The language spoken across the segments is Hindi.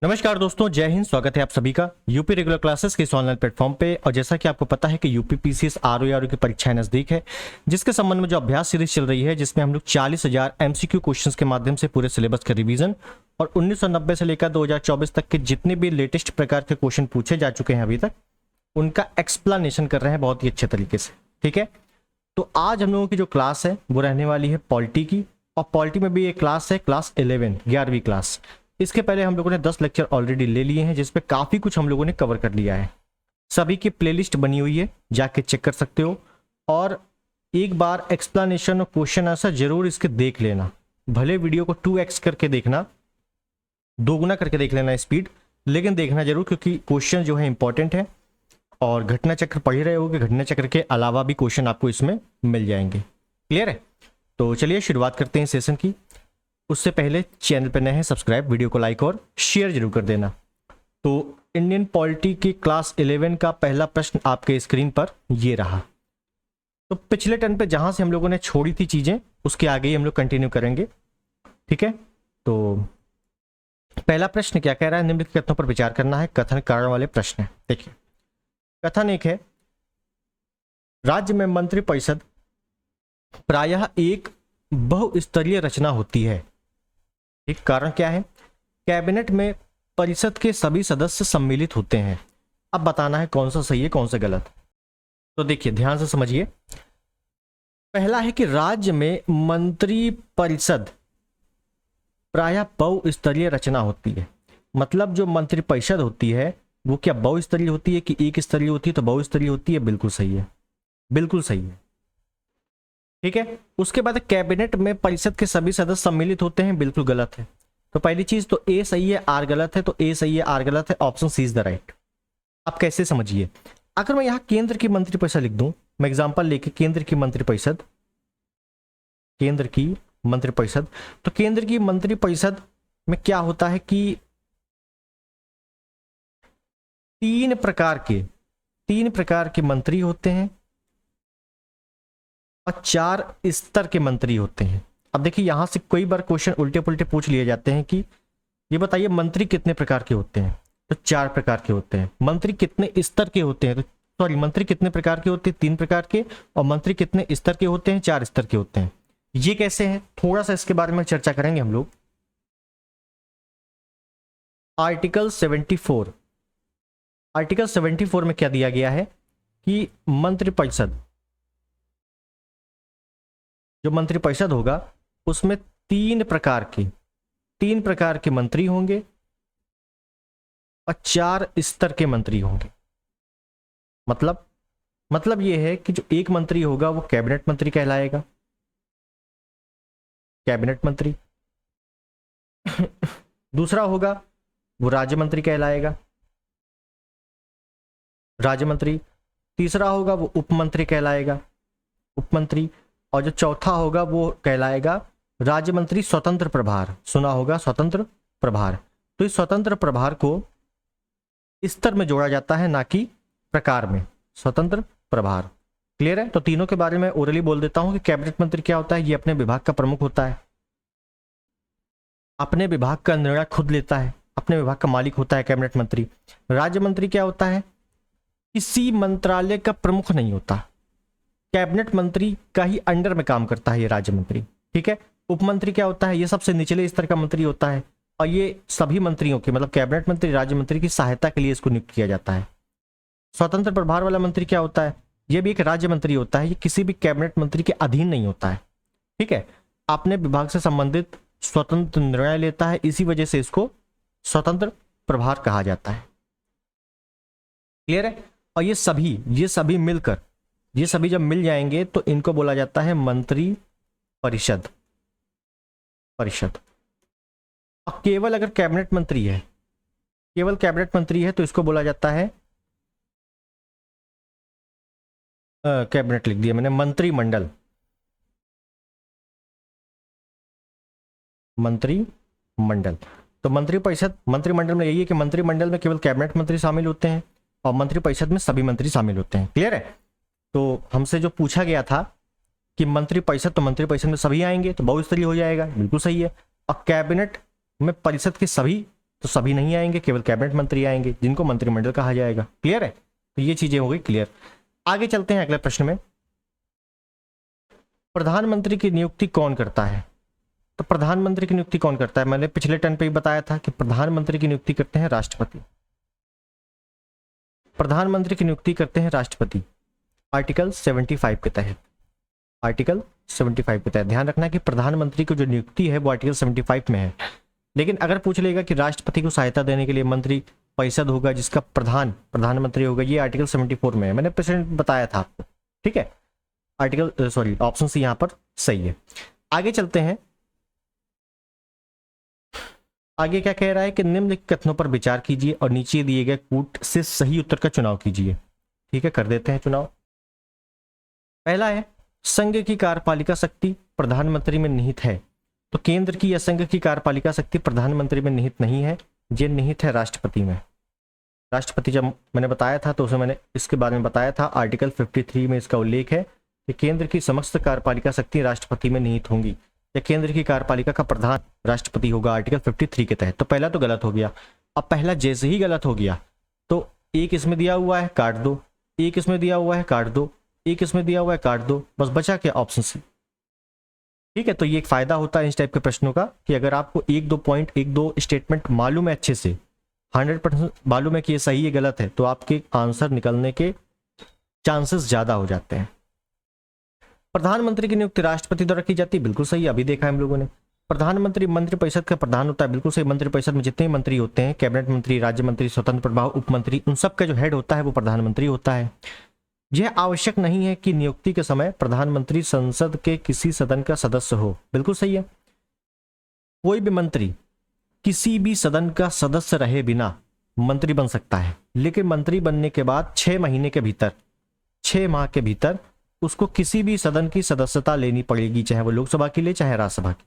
नमस्कार दोस्तों, जय हिंद। स्वागत है आप सभी का यूपी रेगुलर क्लासेस के इस ऑनलाइन प्लेटफॉर्म पे। और जैसा कि आपको पता है कि यूपी पीसीएस आरओ की परीक्षाएं नजदीक है, जिसके संबंध में जो अभ्यास सीरीज चल रही है, जिसमें हम लोग 40,000 एमसीक्यू क्वेश्चंस के माध्यम से पूरे सिलेबस का रिवीजन और 1990 से लेकर 2024 तक के जितने भी लेटेस्ट प्रकार के क्वेश्चन पूछे जा चुके हैं अभी तक, उनका एक्सप्लेनेशन कर रहे हैं बहुत ही अच्छे तरीके से। ठीक है, तो आज हम लोगों की जो क्लास है वो रहने वाली है पॉलिटी की, और पॉलिटी में भी एक क्लास है, क्लास 11, 11वीं क्लास। इसके पहले हम लोगों ने 10 लेक्चर ऑलरेडी ले लिए हैं, जिसपे काफी कुछ हम लोगों ने कवर कर लिया है। सभी की प्लेलिस्ट बनी हुई है, जाके चेक कर सकते हो। और एक बार एक्सप्लेनेशन और क्वेश्चन आंसर जरूर इसके देख लेना। भले वीडियो को 2x करके देखना, दोगुना करके देख लेना स्पीड, लेकिन देखना जरूर, क्योंकि क्वेश्चन जो है इंपॉर्टेंट है। और घटना चक्र पढ़ रहे होगे, घटना चक्र के अलावा भी क्वेश्चन आपको इसमें मिल जाएंगे। क्लियर है? तो चलिए शुरुआत करते हैं सेशन की। उससे पहले चैनल पर नए हैं, सब्सक्राइब, वीडियो को लाइक और शेयर जरूर कर देना। तो इंडियन पॉलिटी की क्लास 11 का पहला प्रश्न आपके स्क्रीन पर ये रहा। तो पिछले टर्न पे जहां से हम लोगों ने छोड़ी थी चीजें, उसके आगे ही हम लोग कंटिन्यू करेंगे। ठीक है, तो पहला प्रश्न क्या कह रहा है? निम्नलिखित कथनों पर विचार करना है। कथन कारण वाले प्रश्न है। देखिए, कथन एक है, राज्य में मंत्रिपरिषद प्रायः एक बहुस्तरीय रचना होती है। एक कारण क्या है? कैबिनेट में परिषद के सभी सदस्य सम्मिलित होते हैं। अब बताना है कौन सा सही है, कौन सा गलत। तो देखिए, ध्यान से समझिए। पहला है कि राज्य में मंत्री परिषद प्रायः बहुस्तरीय रचना होती है। मतलब जो मंत्री परिषद होती है वो क्या बहुस्तरीय होती है कि एक स्तरीय होती है? तो बहुस्तरीय होती है। बिल्कुल सही है, बिल्कुल सही है। ठीक है, उसके बाद कैबिनेट में परिषद के सभी सदस्य सम्मिलित होते हैं। बिल्कुल गलत है। तो पहली चीज तो ए सही है, आर गलत है। तो ए सही है, आर गलत है, option C is the right. अब कैसे समझिए, अगर मैं यहां केंद्र की मंत्रिपरिषद लिख दूं, मैं एग्जांपल लेके केंद्र की मंत्रिपरिषद, केंद्र की मंत्रिपरिषद, तो केंद्र की मंत्रिपरिषद में क्या होता है कि तीन प्रकार के मंत्री होते हैं और 4 स्तर के मंत्री होते हैं। अब देखिए, यहां से कई बार क्वेश्चन उल्टे पुल्टे पूछ लिए जाते हैं कि ये बताइए मंत्री कितने प्रकार के होते हैं? तो 4 प्रकार के होते हैं। मंत्री कितने स्तर के होते हैं? तो सॉरी, मंत्री कितने प्रकार के होते हैं? 3 प्रकार के। और मंत्री कितने स्तर के होते हैं? 4 स्तर के होते हैं। ये कैसे है, थोड़ा सा इसके बारे में चर्चा करेंगे हम लोग। आर्टिकल 74 में क्या दिया गया है कि मंत्रिपरिषद, जो मंत्रिपरिषद होगा उसमें 3 प्रकार के मंत्री होंगे और 4 स्तर के मंत्री होंगे। मतलब यह है कि जो एक मंत्री होगा वो कैबिनेट मंत्री कहलाएगा, कैबिनेट मंत्री। दूसरा होगा वो राज्य मंत्री कहलाएगा, राज्य मंत्री। तीसरा होगा वो उप मंत्री कहलाएगा, उप मंत्री। और जो चौथा होगा वो कहलाएगा राज्य मंत्री स्वतंत्र प्रभार। सुना होगा स्वतंत्र प्रभार। तो इस स्वतंत्र प्रभार को स्तर में जोड़ा जाता है, ना कि प्रकार में। स्वतंत्र प्रभार। क्लियर है? तो तीनों के बारे में ओरली बोल देता हूं कि कैबिनेट मंत्री क्या होता है? ये अपने विभाग का प्रमुख होता है, अपने विभाग का निर्णय खुद लेता है, अपने विभाग का मालिक होता है कैबिनेट मंत्री। राज्य मंत्री क्या होता है? किसी मंत्रालय का प्रमुख नहीं होता, कैबिनेट मंत्री का ही अंडर में काम करता है ये राज्य मंत्री। ठीक है। उप मंत्री क्या होता है? ये सबसे निचले स्तर का मंत्री होता है, और ये सभी मंत्रियों के, मतलब कैबिनेट मंत्री, राज्य मंत्री की सहायता के लिए इसको नियुक्त किया जाता है। स्वतंत्र प्रभार वाला मंत्री क्या होता है? ये भी एक राज्य मंत्री होता है, ये किसी भी कैबिनेट मंत्री के अधीन नहीं होता है। ठीक है, अपने विभाग से संबंधित स्वतंत्र निर्णय लेता है, इसी वजह से इसको स्वतंत्र प्रभार कहा जाता है। क्लियर है? और ये सभी मिलकर, ये सभी जब मिल जाएंगे तो इनको बोला जाता है मंत्री परिषद। और केवल अगर कैबिनेट मंत्री है, केवल कैबिनेट मंत्री है, तो इसको बोला जाता है, कैबिनेट लिख दिया मैंने, मंत्रिमंडल। मंत्रिमंडल। तो मंत्रिपरिषद, मंत्रिमंडल में यही है कि मंत्रिमंडल में केवल कैबिनेट मंत्री शामिल होते हैं और मंत्रिपरिषद में सभी मंत्री शामिल होते हैं। क्लियर है? तो हमसे जो पूछा गया था कि मंत्रिपरिषद, तो मंत्रिपरिषद में सभी आएंगे तो बहुस्तरीय हो जाएगा। बिल्कुल सही है। और कैबिनेट में परिषद के सभी, तो तो सभी नहीं आएंगे, केवल कैबिनेट मंत्री आएंगे जिनको मंत्रिमंडल कहा जाएगा। क्लियर है? तो ये चीजें हो गई क्लियर। आगे चलते हैं अगले प्रश्न में। प्रधानमंत्री की नियुक्ति कौन करता है? तो प्रधानमंत्री की नियुक्ति कौन करता है? मैंने पिछले टर्न पे ही बताया था कि प्रधानमंत्री की नियुक्ति करते हैं राष्ट्रपति। प्रधानमंत्री की नियुक्ति करते हैं राष्ट्रपति आर्टिकल 75 के तहत। आर्टिकल 75 के तहत ध्यान रखना कि प्रधानमंत्री की जो नियुक्ति है वो आर्टिकल 75 में है। लेकिन अगर पूछ लेगा कि राष्ट्रपति को सहायता देने के लिए मंत्री परिषद होगा जिसका प्रधानमंत्री होगा, ये आर्टिकल 74 में है। मैंने पिछले बताया था आपको, ठीक है। आर्टिकल सॉरी ऑप्शन सी यहां पर सही है। आगे चलते हैं। आगे क्या कह रहा है कि निम्नलिखित कथनों पर विचार कीजिए और नीचे दिए गए कूट से सही उत्तर का चुनाव कीजिए। ठीक है, कर देते हैं चुनाव। पहला है संघ की कार्यपालिका शक्ति प्रधानमंत्री में निहित है। तो केंद्र की या संघ की कार्यपालिका शक्ति प्रधानमंत्री में निहित नहीं है, ये निहित है राष्ट्रपति में। राष्ट्रपति जब मैंने बताया था तो उसे मैंने इसके बारे में बताया था, आर्टिकल 53 में इसका उल्लेख है कि केंद्र की समस्त कार्यपालिका शक्ति राष्ट्रपति में निहित होंगी या केंद्र की कार्यपालिका का प्रधान राष्ट्रपति होगा आर्टिकल 53 के तहत। तो पहला तो गलत हो गया। अब पहला जैसे ही गलत हो गया तो एक इसमें दिया हुआ है काट दो, एक इसमें दिया हुआ है काट दो, एक इसमें दिया हुआ है काट दो, बस बचा क्या? Option C. ठीक है, तो ये एक फायदा होता है इस टाइप के प्रश्नों का कि अगर आपको एक दो स्टेटमेंट मालूम है, अच्छे से 100% मालूम है कि ये सही है गलत है, तो आपके आंसर निकलने के चांसेस ज्यादा हो जाते हैं। प्रधानमंत्री की नियुक्ति राष्ट्रपति द्वारा की जाती है, बिल्कुल सही, अभी देखा है हम लोगों ने। प्रधानमंत्री मंत्रिपरिषद का प्रधान होता है, बिल्कुल सही। मंत्रिपरिषद में जितने मंत्री होते हैं, कैबिनेट मंत्री, राज्य मंत्री, स्वतंत्र प्रभार, उप मंत्री, उन सब का जो हेड होता है वो प्रधानमंत्री होता है। यह आवश्यक नहीं है कि नियुक्ति के समय प्रधानमंत्री संसद के किसी सदन का सदस्य हो, बिल्कुल सही है। कोई भी मंत्री किसी भी सदन का सदस्य रहे बिना मंत्री बन सकता है, लेकिन मंत्री बनने के बाद 6 महीने के भीतर, 6 माह के भीतर उसको किसी भी सदन की सदस्यता लेनी पड़ेगी, चाहे वो लोकसभा की ले चाहे राज्यसभा की।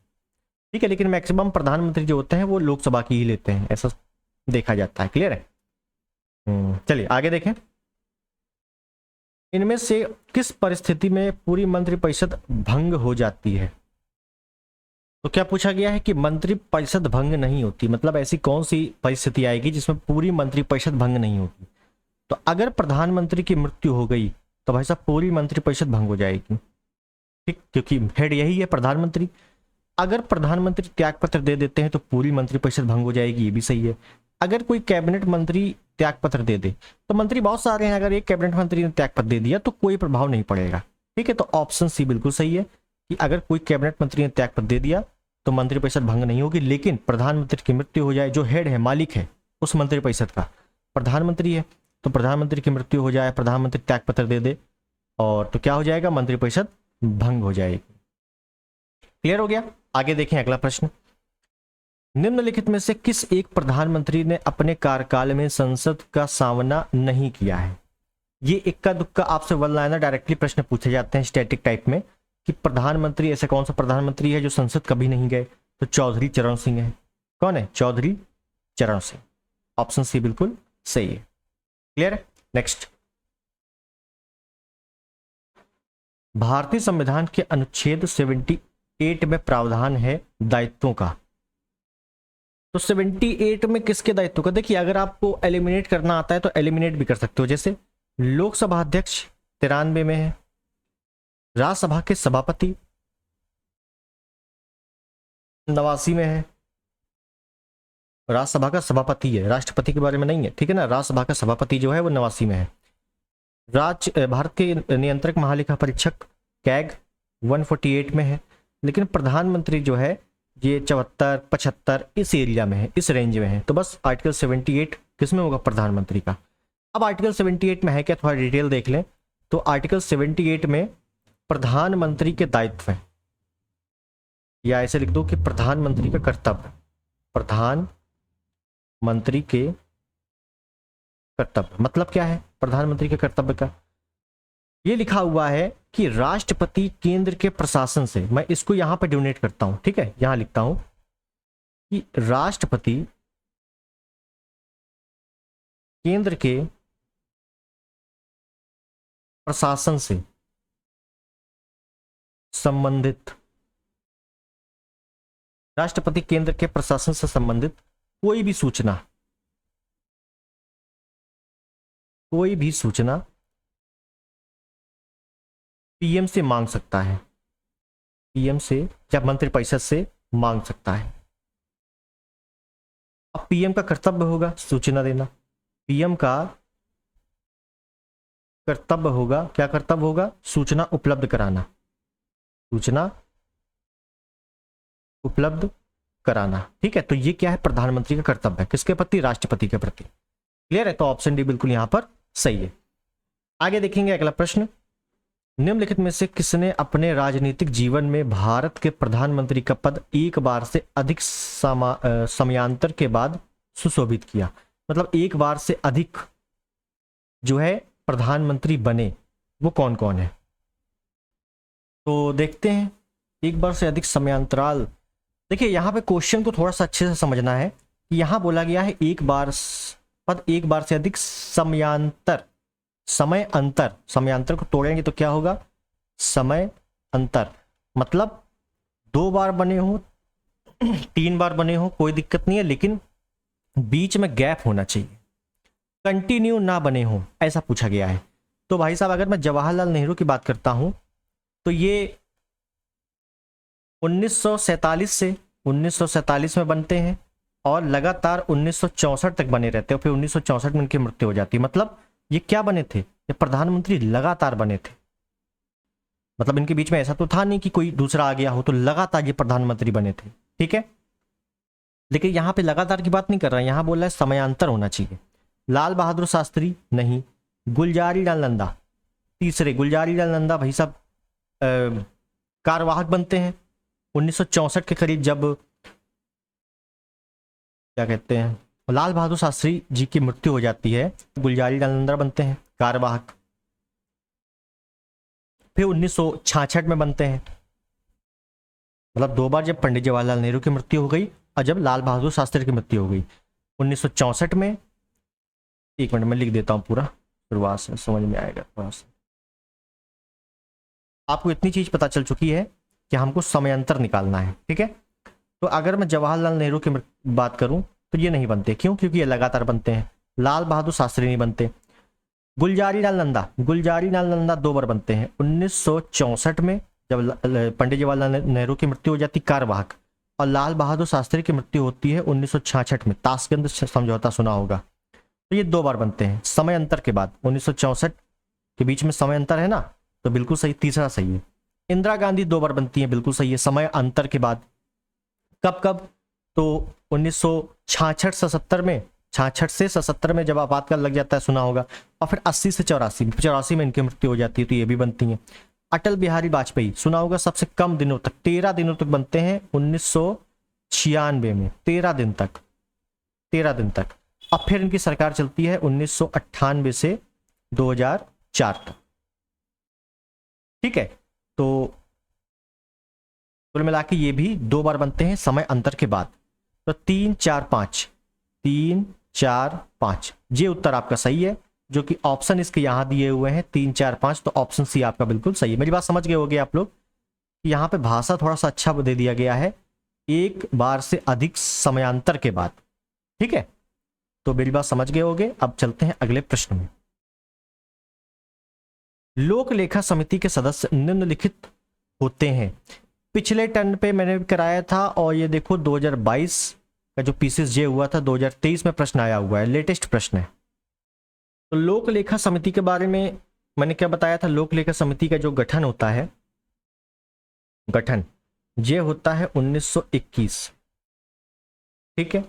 ठीक है, लेकिन मैक्सिमम प्रधानमंत्री जो होते हैं वो लोकसभा की ही लेते हैं, ऐसा देखा जाता है। क्लियर है? चलिए आगे देखें। इनमें से किस परिस्थिति में पूरी मंत्रिपरिषद भंग हो जाती है? तो क्या पूछा गया है कि मंत्रिपरिषद भंग नहीं होती, मतलब ऐसी कौन सी परिस्थिति आएगी जिसमें पूरी मंत्रिपरिषद भंग नहीं होती? तो अगर प्रधानमंत्री की मृत्यु हो गई तो भाई साहब पूरी मंत्रिपरिषद भंग हो जाएगी, ठीक, क्योंकि हेड यही है प्रधानमंत्री। अगर प्रधानमंत्री त्यागपत्र दे देते हैं तो पूरी मंत्रिपरिषद भंग हो जाएगी, ये भी सही है। अगर कोई कैबिनेट मंत्री त्यागपत्र दे दे, तो मंत्री बहुत सारे हैं, अगर एक कैबिनेट मंत्री ने त्यागपत्र दे दिया तो कोई प्रभाव नहीं पड़ेगा। ठीक है, तो ऑप्शन सी बिल्कुल सही है कि अगर कोई कैबिनेट मंत्री ने त्यागपत्र दे दिया तो मंत्रिपरिषद भंग नहीं होगी। लेकिन प्रधानमंत्री की मृत्यु हो जाए, जो हेड है, मालिक है उस मंत्रिपरिषद का, प्रधानमंत्री है, तो प्रधानमंत्री की मृत्यु हो जाए, प्रधानमंत्री त्यागपत्र दे दे, और तो क्या हो जाएगा? मंत्रिपरिषद भंग हो जाएगी। क्लियर हो गया? आगे देखें अगला प्रश्न। निम्नलिखित में से किस एक प्रधानमंत्री ने अपने कार्यकाल में संसद का सामना नहीं किया है? ये इक्का दुक्का आपसे वन लाइनर डायरेक्टली प्रश्न पूछे जाते हैं स्टैटिक टाइप में कि प्रधानमंत्री, ऐसा कौन सा प्रधानमंत्री है जो संसद कभी नहीं गए? तो चौधरी चरण सिंह है। कौन है? चौधरी चरण सिंह। ऑप्शन सी बिल्कुल सही है। क्लियर है? नेक्स्ट, भारतीय संविधान के अनुच्छेद 78 में प्रावधान है दायित्वों का। तो 78 में किसके दायित्व का? देखिए, अगर आपको एलिमिनेट करना आता है तो एलिमिनेट भी कर सकते हो। जैसे लोकसभा अध्यक्ष 93 में है, राज्यसभा के सभापति 89 में है। राज्यसभा का सभापति है, राष्ट्रपति के बारे में नहीं है, ठीक है ना। राज्यसभा का सभापति जो है वो 89 में है। भारत के नियंत्रक महालेखा परीक्षक कैग 148 में है। लेकिन प्रधानमंत्री जो है ये 74, 75 इस एरिया में है, इस रेंज में है। तो बस आर्टिकल 78 किसमें होगा? प्रधानमंत्री का। अब आर्टिकल 78 में है क्या, थोड़ा डिटेल देख लें। तो आर्टिकल 78 में प्रधानमंत्री के दायित्व है, या ऐसे लिख दो कि प्रधानमंत्री का कर्तव्य, प्रधानमंत्री के कर्तव्य। मतलब क्या है प्रधानमंत्री के कर्तव्य का? ये लिखा हुआ है कि राष्ट्रपति केंद्र के प्रशासन से, मैं इसको यहां पर डोनेट करता हूं, ठीक है, यहां लिखता हूं कि राष्ट्रपति केंद्र के प्रशासन से संबंधित, राष्ट्रपति केंद्र के प्रशासन से संबंधित कोई भी सूचना, कोई भी सूचना पीएम से मांग सकता है, पीएम से या मंत्रिपरिषद से मांग सकता है। अब पीएम का कर्तव्य होगा सूचना देना, पीएम का कर्तव्य होगा, क्या कर्तव्य होगा? सूचना उपलब्ध कराना, सूचना उपलब्ध कराना। ठीक है, तो ये क्या है? प्रधानमंत्री का कर्तव्य है। किसके प्रति? राष्ट्रपति के प्रति। क्लियर है? तो ऑप्शन डी बिल्कुल यहां पर सही है। आगे देखेंगे अगला प्रश्न, निम्नलिखित में से किसने अपने राजनीतिक जीवन में भारत के प्रधानमंत्री का पद एक बार से अधिक समयांतर के बाद सुशोभित किया? मतलब एक बार से अधिक जो है प्रधानमंत्री बने, वो कौन कौन है? तो देखते हैं, एक बार से अधिक समयांतराल। देखिए यहां पे क्वेश्चन को थोड़ा सा अच्छे से समझना है। यहां बोला गया है एक बार पद एक बार से अधिक समयांतर, समय अंतर, समयांतर को तोड़ेंगे तो क्या होगा? समय अंतर। मतलब 2 बार बने हो, 3 बार बने हो, कोई दिक्कत नहीं है, लेकिन बीच में गैप होना चाहिए, कंटिन्यू ना बने हो, ऐसा पूछा गया है। तो भाई साहब अगर मैं जवाहरलाल नेहरू की बात करता हूं तो ये 1947 में बनते हैं और लगातार 1964 तक बने रहते हैं, फिर 1964 में उनकी मृत्यु हो जाती है। मतलब ये क्या बने थे? ये प्रधानमंत्री लगातार बने थे। मतलब इनके बीच में ऐसा तो था नहीं कि कोई दूसरा आ गया हो, तो लगातार ये प्रधानमंत्री बने थे। ठीक है, लेकिन यहां पे लगातार की बात नहीं कर रहा है, यहां बोल रहा है समयांतर होना चाहिए। लाल बहादुर शास्त्री नहीं, गुलजारी लाल नंदा तीसरे, गुलजारी लाल नंदा भाई साहब कार्यवाहक बनते हैं 1964 के करीब, जब क्या कहते हैं लाल बहादुर शास्त्री जी की मृत्यु हो जाती है, गुलजारी लाल नंदा बनते हैं कार्यवाहक। फिर 1966 में बनते हैं, मतलब 2 बार, जब पंडित जवाहरलाल नेहरू की मृत्यु हो गई और जब लाल बहादुर शास्त्री की मृत्यु हो गई 1964 में। एक मिनट में लिख देता हूं पूरा, शुरुआत से समझ में आएगा थोड़ा सा। आपको इतनी चीज पता चल चुकी है कि हमको समयांतर निकालना है। ठीक है, तो अगर मैं जवाहरलाल नेहरू की बात करूं तो ये नहीं बनते, क्यों? क्योंकि ये लगातार बनते हैं। लाल बहादुर शास्त्री नहीं बनते। गुलजारी लाल नंदा 2 बार बनते हैं, 1964 में जब पंडित जवाहरलाल नेहरू की मृत्यु हो जाती कार्यवाहक, और लाल बहादुर शास्त्री की मृत्यु होती है 1966 में, ताशकंद समझौता सुना होगा। तो ये 2 बार बनते हैं समय अंतर के बाद, 1964 के बीच में समय अंतर है ना, तो बिल्कुल सही, तीसरा सही है। इंदिरा गांधी 2 बार बनती है, बिल्कुल सही है, समय अंतर के बाद। कब कब? तो 1966 से 70 में, 66 से 77 में जब आपातकाल लग जाता है, सुना होगा, और फिर 80 से 84 में इनकी मृत्यु हो जाती है, तो ये भी बनती हैं। अटल बिहारी वाजपेयी सुना होगा, सबसे कम दिनों तक 13 दिनों तक बनते हैं 1996 में, 13 दिन तक, 13 दिन तक। अब फिर इनकी सरकार चलती है 1998 से 2004 तक। ठीक है, तो कुल मिला के ये भी 2 बार बनते हैं समय अंतर के बाद। तो 3, 4, 5, 3, 4, 5 ये उत्तर आपका सही है, जो कि ऑप्शन इसके यहां दिए हुए हैं 3, 4, 5, तो ऑप्शन सी आपका बिल्कुल सही है। मेरी बात समझ गए होंगे आप लोग, यहां पे भाषा थोड़ा सा अच्छा दे दिया गया है, एक बार से अधिक समयांतर के बाद। ठीक है, तो मेरी बात समझ गए होंगे। अब चलते हैं अगले प्रश्न में। लोक लेखा समिति के सदस्य निम्नलिखित होते हैं। पिछले टर्न पे मैंने कराया था, और ये देखो 2022 का जो पीसीएस जे हुआ था 2023 में प्रश्न आया हुआ है, लेटेस्ट प्रश्न है। तो लोक लेखा समिति के बारे में मैंने क्या बताया था? लोक लेखा समिति का जो गठन होता है, गठन ये होता है 1921। ठीक है,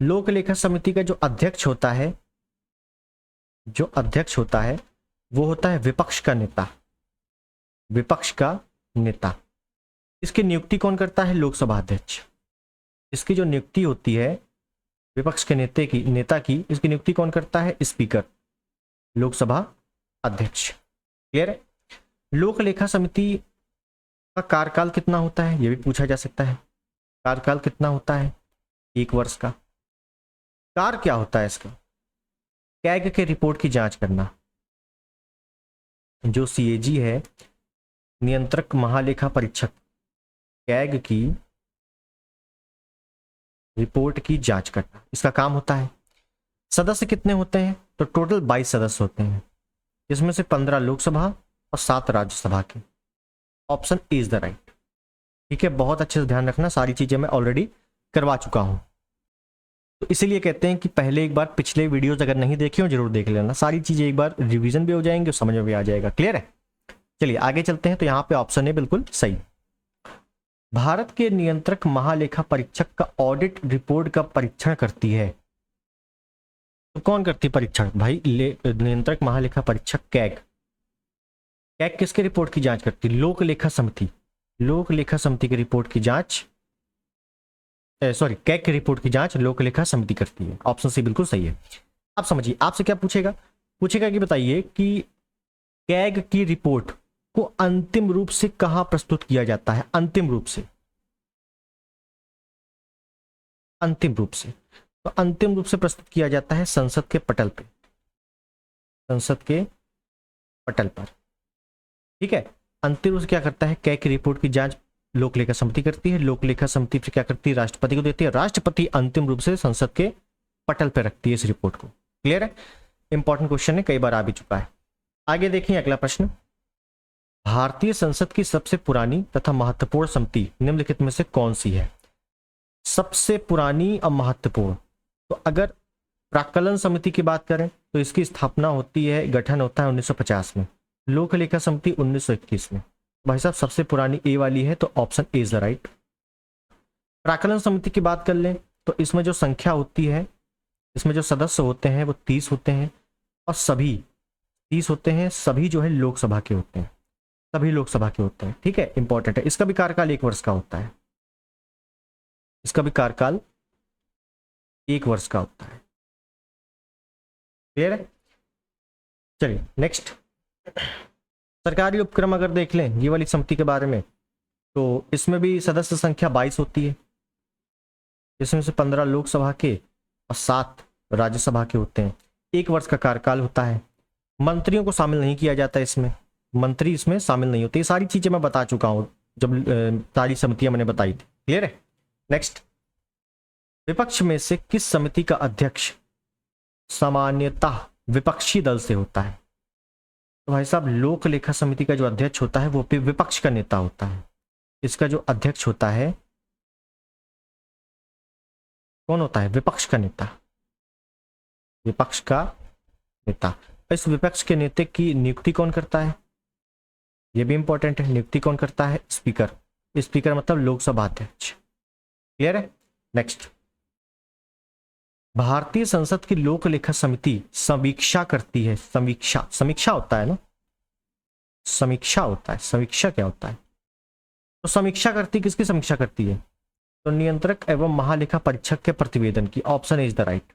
लोक लेखा समिति का जो अध्यक्ष होता है, वो होता है विपक्ष का नेता, विपक्ष का नेता। इसकी नियुक्ति कौन करता है? लोकसभा अध्यक्ष। इसकी जो नियुक्ति होती है विपक्ष के नेता की, इसकी नियुक्ति कौन करता है? स्पीकर, लोकसभा अध्यक्ष। क्लियर है? लोक लेखा समिति का कार्यकाल कितना होता है, यह भी पूछा जा सकता है। कार्यकाल कितना होता है? 1 वर्ष का। कार्य क्या होता है इसका? कैग के रिपोर्ट की जांच करना। जो सीएजी है, नियंत्रक महालेखा परीक्षक, कैग की रिपोर्ट की जांच करना इसका काम होता है। सदस्य कितने होते हैं? तो टोटल 22 सदस्य होते हैं, जिसमें से 15 लोकसभा और 7 राज्यसभा के। Option A is the right. ठीक है, बहुत अच्छे से ध्यान रखना, सारी चीजें मैं ऑलरेडी करवा चुका हूं, तो इसीलिए कहते हैं कि पहले एक बार पिछले वीडियोस अगर नहीं देखे हो जरूर देख लेना, सारी चीजें एक बार रिवीजन भी हो जाएंगे और समझ में भी आ जाएगा। क्लियर है? चलिए आगे चलते हैं। तो यहाँ पे ऑप्शन है बिल्कुल सही। भारत के नियंत्रक महालेखा परीक्षक का ऑडिट रिपोर्ट का परीक्षण करती है। तो कौन करती है परीक्षण? भाई नियंत्रक महालेखा परीक्षक कैग। कैग किसके रिपोर्ट की जांच करती? लोक लेखा समिति। लोक लेखा समिति की रिपोर्ट की जांच, सॉरी, कैग की रिपोर्ट की जांच लोक लेखा समिति करती है। ऑप्शन सी बिल्कुल सही है। अब समझिए, आपसे क्या पूछेगा? पूछेगा कि बताइए कि कैग की रिपोर्ट को अंतिम रूप से कहां प्रस्तुत किया जाता है? अंतिम रूप से, अंतिम रूप से, तो अंतिम रूप से प्रस्तुत किया जाता है संसद के पटल पे, संसद के पटल पर। ठीक है, अंतिम रूप से क्या करता है? कैग की रिपोर्ट की जांच लोक लेखा समिति करती है। लोक लेखा समिति फिर क्या करती है? राष्ट्रपति को देती है। राष्ट्रपति अंतिम रूप से संसद के पटल पर रखती है इस रिपोर्ट को। क्लियर है? इंपॉर्टेंट क्वेश्चन है, कई बार आ भी चुका है। आगे देखिए अगला प्रश्न। भारतीय संसद की सबसे पुरानी तथा महत्वपूर्ण समिति निम्नलिखित में से कौन सी है? सबसे पुरानी और महत्वपूर्ण, तो अगर प्राक्कलन समिति की बात करें तो इसकी स्थापना होती है, गठन होता है 1950 में। लोक लेखा समिति 1921 में। भाई साहब सबसे पुरानी ए वाली है, तो option A is the right. प्राक्कलन समिति की बात कर लें तो इसमें जो संख्या होती है, इसमें जो सदस्य होते हैं वो 30 होते हैं, और सभी 30 होते हैं, सभी जो है लोकसभा के होते हैं, सभी लोकसभा के होते हैं। ठीक है, इंपॉर्टेंट है। इसका भी कार्यकाल 1 वर्ष का होता है, इसका भी कार्यकाल 1 वर्ष का होता है। क्लियर है? चलिए नेक्स्ट। सरकारी उपक्रम अगर देख लें ये वाली समिति के बारे में, तो इसमें भी सदस्य संख्या 22 होती है, जिसमें से 15 लोकसभा के और 7 राज्यसभा के होते हैं। 1 वर्ष का कार्यकाल होता है। मंत्रियों को शामिल नहीं किया जाता इसमें, मंत्री इसमें शामिल नहीं होते। ये सारी चीजें मैं बता चुका हूं जब सारी समितियां मैंने बताई थी। क्लियर है? नेक्स्ट। विपक्ष में से किस समिति का अध्यक्ष सामान्यतः विपक्षी दल से होता है? तो भाई साहब लोक लेखा समिति का जो अध्यक्ष होता है वो विपक्ष का नेता होता है। इसका जो अध्यक्ष होता है कौन होता है? विपक्ष का नेता, विपक्ष का नेता। इस विपक्ष के नेता की नियुक्ति कौन करता है? ये भी इंपॉर्टेंट है। नियुक्ति कौन करता है? स्पीकर। स्पीकर मतलब लोकसभा अध्यक्ष। क्लियर है? नेक्स्ट। भारतीय संसद की लोक लेखा समिति समीक्षा करती है। समीक्षा, समीक्षा होता है ना, समीक्षा होता है। समीक्षा क्या होता है? तो समीक्षा करती, किसकी समीक्षा करती है? तो नियंत्रक एवं महालेखा परीक्षक के प्रतिवेदन की। Option is the right.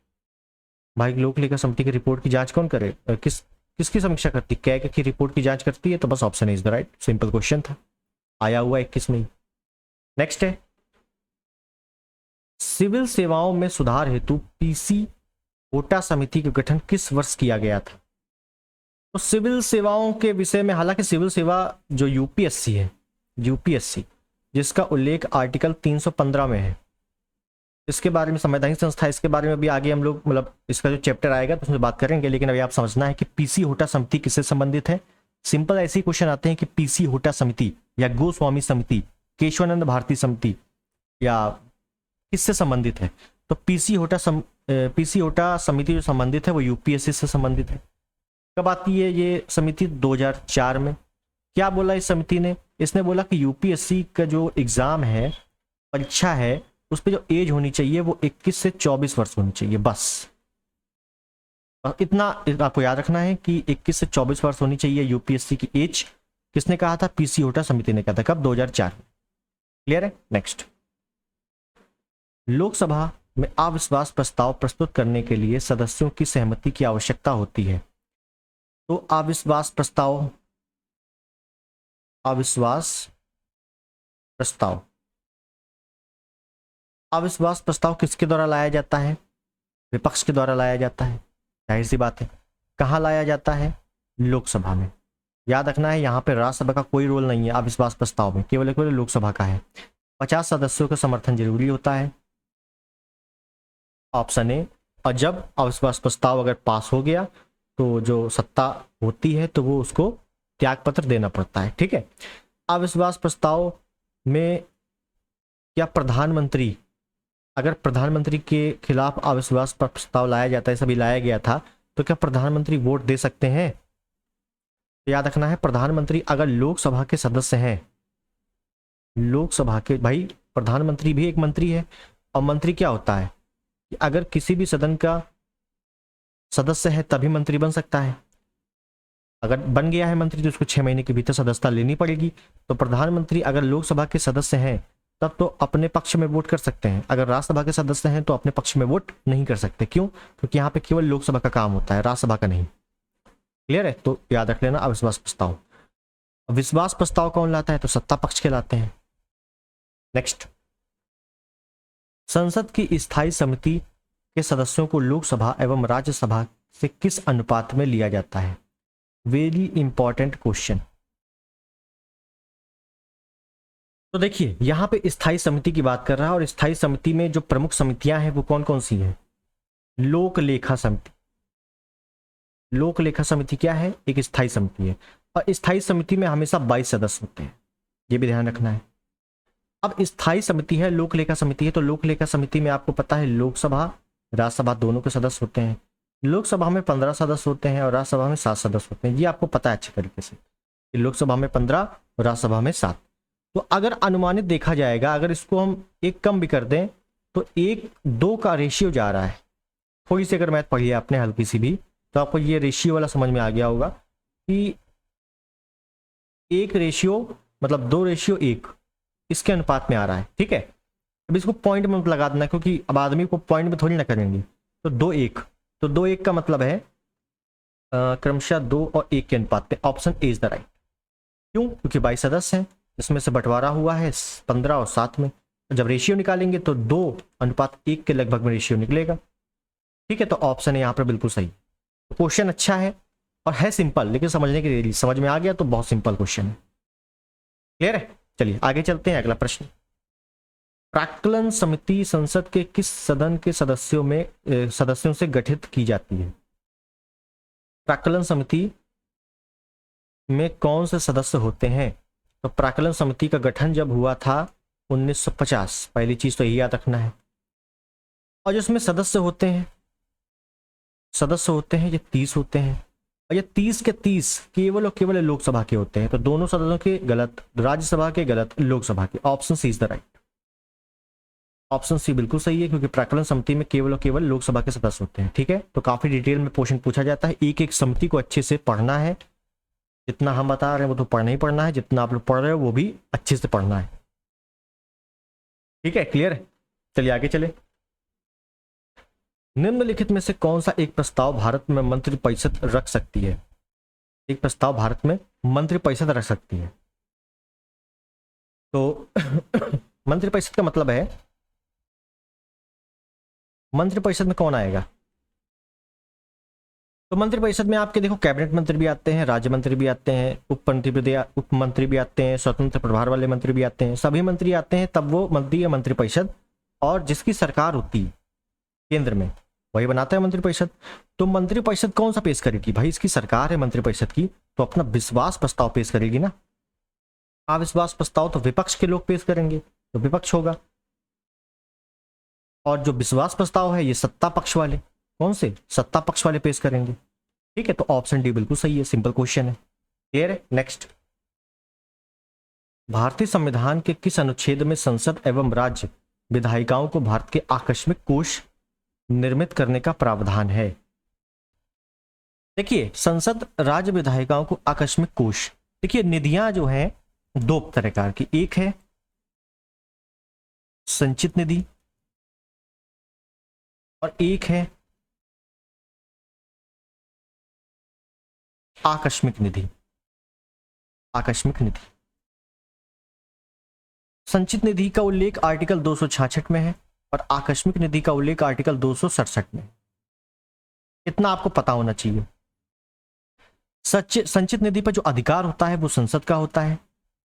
भाई लोक लेखा समिति की रिपोर्ट की जांच कौन करे? किसकी समीक्षा करती? कैग की रिपोर्ट की जांच करती है, तो बस option is the right. Simple question था, आया हुआ 21 में ही। नेक्स्ट है, सिविल सेवाओं में सुधार हेतु पीसी होटा समिति का गठन किस वर्ष किया गया था? तो सिविल सेवाओं के विषय में, हालांकि सिविल सेवा जो यूपीएससी है, यूपीएससी जिसका उल्लेख आर्टिकल 315 में है, इसके बारे में संवैधानिक संस्था, इसके बारे में भी आगे हम लोग मतलब इसका जो चैप्टर आएगा तो उसमें बात करेंगे। लेकिन अभी आप समझना है कि पीसी होटा समिति किससे संबंधित है। सिंपल ऐसे ही क्वेश्चन आते हैं कि पीसी होटा समिति या गोस्वामी समिति, केशवानंद भारती समिति या किससे संबंधित है? तो पीसी होटा समिति जो संबंधित है वो यूपीएससी से संबंधित है। कब आती है ये समिति? 2004 में। क्या बोला इस समिति ने? इसने बोला कि यूपीएससी का जो एग्जाम है, परीक्षा है, उस पर जो एज होनी चाहिए वो 21 से 24 वर्ष होनी चाहिए, बस इतना आपको याद रखना है कि 21 से 24 वर्ष होनी चाहिए यूपीएससी की एज। किसने कहा था? पीसी होटा समिति ने कहा था। कब? 2004 में। क्लियर है? नेक्स्ट। लोकसभा में अविश्वास प्रस्ताव प्रस्तुत करने के लिए सदस्यों की सहमति की आवश्यकता होती है। तो अविश्वास प्रस्ताव, अविश्वास प्रस्ताव, अविश्वास प्रस्ताव किसके द्वारा लाया जाता है? विपक्ष के द्वारा लाया जाता है, जाहिर सी बात है। कहाँ लाया जाता है? लोकसभा में। याद रखना है यहाँ पे राज्यसभा का कोई रोल नहीं है अविश्वास प्रस्ताव में, केवल लोकसभा का है। 50 सदस्यों का समर्थन जरूरी होता है। Option A. और जब अविश्वास प्रस्ताव अगर पास हो गया तो जो सत्ता होती है तो वो उसको त्यागपत्र देना पड़ता है। ठीक है, अविश्वास प्रस्ताव में क्या प्रधानमंत्री, अगर प्रधानमंत्री के खिलाफ अविश्वास प्रस्ताव लाया जाता है, सभी लाया गया था, तो क्या प्रधानमंत्री वोट दे सकते हैं? याद रखना है, प्रधानमंत्री अगर लोकसभा के सदस्य हैं, लोकसभा के, भाई प्रधानमंत्री भी एक मंत्री है। और मंत्री क्या होता है कि अगर किसी भी सदन का सदस्य है तभी मंत्री बन सकता है। अगर बन गया है मंत्री तो उसको 6 महीने के भीतर सदस्यता लेनी पड़ेगी। तो प्रधानमंत्री अगर लोकसभा के सदस्य हैं तब तो अपने पक्ष में वोट कर सकते हैं, अगर राज्यसभा के सदस्य हैं तो अपने पक्ष में वोट नहीं कर सकते। क्यों? क्योंकि यहाँ पे केवल लोकसभा का काम होता है, राज्यसभा का नहीं। क्लियर है? तो याद रख लेना अविश्वास प्रस्ताव। विश्वास प्रस्ताव कौन लाता है? तो सत्ता पक्ष के लाते हैं। नेक्स्ट, संसद की स्थायी समिति के सदस्यों को लोकसभा एवं राज्यसभा से किस अनुपात में लिया जाता है? Very important question. तो देखिए यहां पे स्थायी समिति की बात कर रहा है, और स्थायी समिति में जो प्रमुख समितियां हैं वो कौन कौन सी हैं? लोक लेखा समिति। लोक लेखा समिति क्या है? एक स्थायी समिति है, और स्थायी समिति में हमेशा 22 सदस्य होते हैं, ये भी ध्यान रखना है। अब स्थायी समिति है, लोक लेखा समिति है, तो लोक लेखा समिति में आपको पता है लोकसभा राज्यसभा दोनों के सदस्य होते हैं। लोकसभा में 15 सदस्य होते हैं और राज्यसभा में 7 सदस्य होते हैं। ये आपको पता है अच्छे तरीके से कि लोकसभा में 15 और राज्यसभा में 7। तो अगर अनुमानित देखा जाएगा, अगर इसको हम एक कम भी कर दें तो 1:2 का रेशियो जा रहा है। थोड़ी सी अगर मैथ पढ़ी है आपने हल्की सी भी तो आपको ये रेशियो वाला समझ में आ गया होगा कि 1 रेशियो मतलब 2:1 इसके अनुपात में आ रहा है। ठीक है, अब इसको पॉइंट में लगा देना, क्योंकि अब आदमी को पॉइंट में थोड़ी ना करेंगे। तो 2:1, तो 2:1 का मतलब है क्रमशः 2 और 1 के अनुपात पे। Option A is the right. क्यों? क्योंकि 22 सदस्य हैं, इसमें से बंटवारा हुआ है 15 और 7 में। जब रेशियो निकालेंगे तो 2:1 के लगभग में रेशियो निकलेगा। ठीक है, तो ऑप्शन है यहाँ पर बिल्कुल सही। तो क्वेश्चन अच्छा है और है सिंपल, लेकिन समझने के लिए समझ में आ गया तो बहुत सिंपल क्वेश्चन है। क्लियर है? चलिए आगे चलते हैं। अगला प्रश्न, प्राक्कलन समिति संसद के किस सदन के सदस्यों से गठित की जाती है? प्राक्कलन समिति में कौन से सदस्य होते हैं? तो प्राक्कलन समिति का गठन जब हुआ था 1950, पहली चीज तो यही याद रखना है। और जिसमें सदस्य होते हैं ये 30 होते हैं, और ये 30 के 30 केवल और केवल लोकसभा के होते हैं। तो दोनों सदनों के गलत, राज्यसभा के गलत, लोकसभा के। Option C is the right. Option C बिल्कुल सही है, क्योंकि प्राक्कलन समिति में केवल और केवल लोकसभा के सदस्य होते हैं। ठीक है, तो काफी डिटेल में क्वेश्चन पूछा जाता है। एक एक समिति को अच्छे से पढ़ना है। जितना हम बता रहे हैं वो तो पढ़ना ही पढ़ना है, जितना आप लोग पढ़ रहे हो वो भी अच्छे से पढ़ना है। ठीक है, क्लियर है? चलिए आगे चले। निम्नलिखित में से कौन सा एक प्रस्ताव भारत में मंत्रिपरिषद रख सकती है? एक प्रस्ताव भारत में मंत्रिपरिषद रख सकती है। तो मंत्रिपरिषद का मतलब है, मंत्रिपरिषद में कौन आएगा? तो मंत्रिपरिषद में आपके देखो कैबिनेट मंत्री भी आते हैं, राज्य मंत्री भी आते हैं, उप मंत्री भी आते हैं, स्वतंत्र प्रभार वाले मंत्री भी आते हैं, सभी मंत्री आते हैं। तब वो मंत्री है मंत्रिपरिषद, और जिसकी सरकार होती है केंद्र में वही बनाता है मंत्रिपरिषद। तो मंत्रिपरिषद कौन सा पेश करेगी? भाई इसकी सरकार है मंत्रिपरिषद की, तो अपना विश्वास प्रस्ताव पेश करेगी ना। अविश्वास प्रस्ताव तो विपक्ष के लोग पेश करेंगे, तो विपक्ष होगा। और जो विश्वास प्रस्ताव है ये सत्ता पक्ष वाले, कौन से? सत्ता पक्ष वाले पेश करेंगे। ठीक है, तो ऑप्शन डी बिल्कुल सही है, सिंपल क्वेश्चन है। क्लियर है? नेक्स्ट, भारतीय संविधान के किस अनुच्छेद में संसद एवं राज्य विधायिकाओं को भारत के आकस्मिक कोष निर्मित करने का प्रावधान है? देखिए संसद राज्य विधायिकाओं को आकस्मिक कोष, देखिए निधियां जो हैं 2 प्रकार की, एक है संचित निधि और एक है आकस्मिक निधि। आकस्मिक निधि, संचित निधि का उल्लेख आर्टिकल 266 में है और आकस्मिक निधि का उल्लेख आर्टिकल 267 में। इतना आपको पता होना चाहिए। संचित निधि पर जो अधिकार होता है वो संसद का होता है,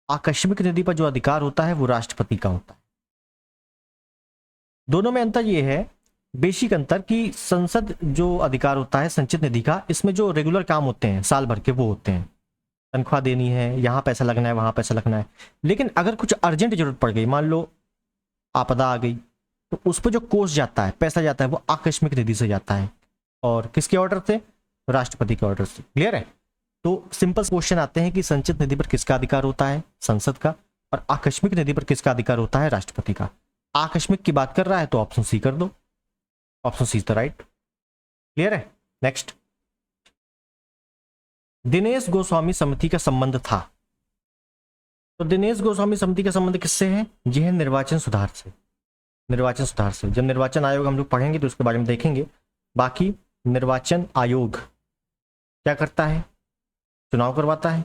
आकस्मिक निधि पर जो अधिकार होता है वो राष्ट्रपति का होता है। दोनों में अंतर यह है, बेसिक अंतर कि संसद जो अधिकार होता है संचित निधि का, इसमें जो रेगुलर काम होते हैं साल भर के वो होते हैं, तनख्वाह देनी है, यहाँ पैसा लगना है, वहाँ पैसा लगना है। लेकिन अगर कुछ अर्जेंट जरूरत पड़ गई, मान लो आपदा आ गई, तो उस पर जो कोष जाता है, पैसा जाता है, वो आकस्मिक निधि से जाता है। और किसके ऑर्डर से? राष्ट्रपति के ऑर्डर से। क्लियर है? तो सिंपल क्वेश्चन आते हैं कि संचित निधि पर किसका अधिकार होता है? संसद का। और आकस्मिक निधि पर किसका अधिकार होता है? राष्ट्रपति का। आकस्मिक की बात कर रहा है तो ऑप्शन सी कर दो, option C is the right. Clear है? नेक्स्ट, दिनेश गोस्वामी समिति का संबंध था। तो दिनेश गोस्वामी समिति का संबंध किससे है? यह है निर्वाचन सुधार से। निर्वाचन सुधार से। जब निर्वाचन आयोग हम लोग पढ़ेंगे तो उसके बारे में देखेंगे। बाकी निर्वाचन आयोग क्या करता है? चुनाव करवाता है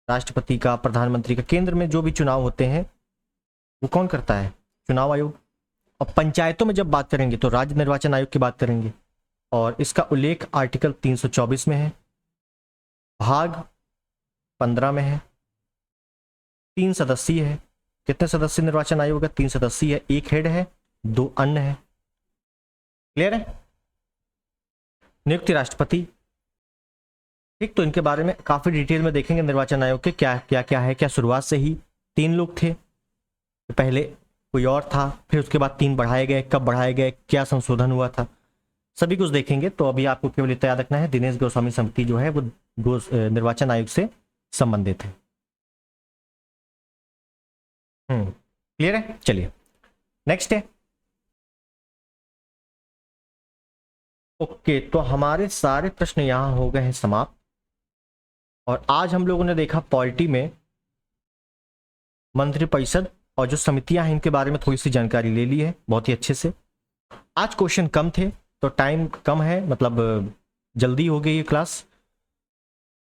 राष्ट्रपति का, प्रधानमंत्री का। केंद्र में जो भी चुनाव होते हैं वो कौन करता है? चुनाव आयोग। और पंचायतों में जब बात करेंगे तो राज्य निर्वाचन आयोग की बात करेंगे, और इसका उल्लेख आर्टिकल 324 में है, भाग 15 में है। 3 सदस्यीय है। कितने सदस्य निर्वाचन आयोग का? 3 सदस्यीय है। 1 हेड है, 2 अन्य है। क्लियर है? नियुक्ति राष्ट्रपति। ठीक, तो इनके बारे में काफी डिटेल में देखेंगे निर्वाचन आयोग के क्या क्या क्या है। क्या शुरुआत से ही 3 लोग थे? पहले कोई और था, फिर उसके बाद 3 बढ़ाए गए, कब बढ़ाए गए, क्या संशोधन हुआ था, सभी कुछ देखेंगे। तो अभी आपको केवल इतना याद रखना है, दिनेश गोस्वामी समिति जो है वो निर्वाचन आयोग से संबंधित है। क्लियर है? चलिए नेक्स्ट है। ओके, तो हमारे सारे प्रश्न यहां हो गए हैं समाप्त। और आज हम लोगों ने देखा पॉलिटी में मंत्रिपरिषद और जो समितियां हैं इनके बारे में थोड़ी सी जानकारी ले ली है बहुत ही अच्छे से। आज क्वेश्चन कम थे तो टाइम कम है, मतलब जल्दी हो गई ये क्लास।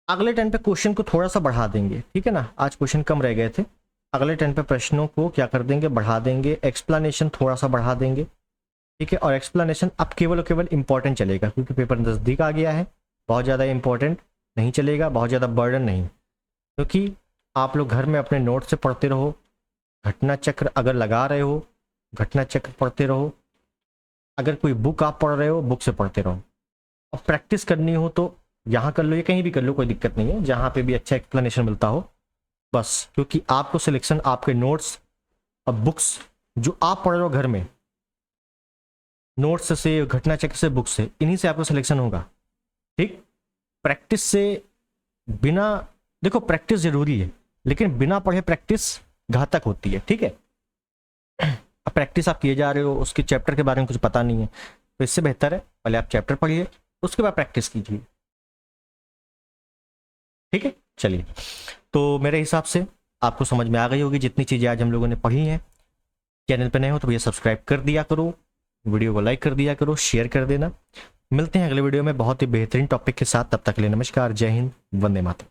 अगले टाइम पे क्वेश्चन को थोड़ा सा बढ़ा देंगे, ठीक है ना? आज क्वेश्चन कम रह गए थे, अगले टाइम पे प्रश्नों को क्या कर देंगे? बढ़ा देंगे। एक्सप्लेनेशन थोड़ा सा बढ़ा देंगे, ठीक है? और एक्सप्लेनेशन अब केवल और केवल इंपॉर्टेंट चलेगा, क्योंकि पेपर नज़दीक आ गया है। बहुत ज़्यादा इंपॉर्टेंट नहीं चलेगा, बहुत ज़्यादा बर्डन नहीं, क्योंकि आप लोग घर में अपने नोट से पढ़ते रहो। घटना चक्र अगर लगा रहे हो, घटना चक्र पढ़ते रहो। अगर कोई बुक आप पढ़ रहे हो, बुक से पढ़ते रहो। और प्रैक्टिस करनी हो तो यहाँ कर लो या कहीं भी कर लो, कोई दिक्कत नहीं है, जहाँ पे भी अच्छा एक्सप्लेनेशन मिलता हो बस। क्योंकि आपको सिलेक्शन आपके नोट्स और बुक्स जो आप पढ़ रहे हो घर में, नोट्स से, घटना चक्र से, बुक से, इन्हीं से आपका सिलेक्शन होगा। ठीक, प्रैक्टिस से बिना, देखो प्रैक्टिस जरूरी है, लेकिन बिना पढ़े प्रैक्टिस घातक होती है। ठीक है, अब प्रैक्टिस आप किए जा रहे हो, उसके चैप्टर के बारे में कुछ पता नहीं है, तो इससे बेहतर है पहले आप चैप्टर पढ़िए, उसके बाद प्रैक्टिस कीजिए। ठीक है, चलिए। तो मेरे हिसाब से आपको समझ में आ गई होगी जितनी चीज़ें आज हम लोगों ने पढ़ी हैं। चैनल पर नए हो तो भैया सब्सक्राइब कर दिया करो, वीडियो को लाइक कर दिया करो, शेयर कर देना। मिलते हैं अगले वीडियो में बहुत ही बेहतरीन टॉपिक के साथ। तब तक के लिए नमस्कार, जय हिंद, वंदे मातरम।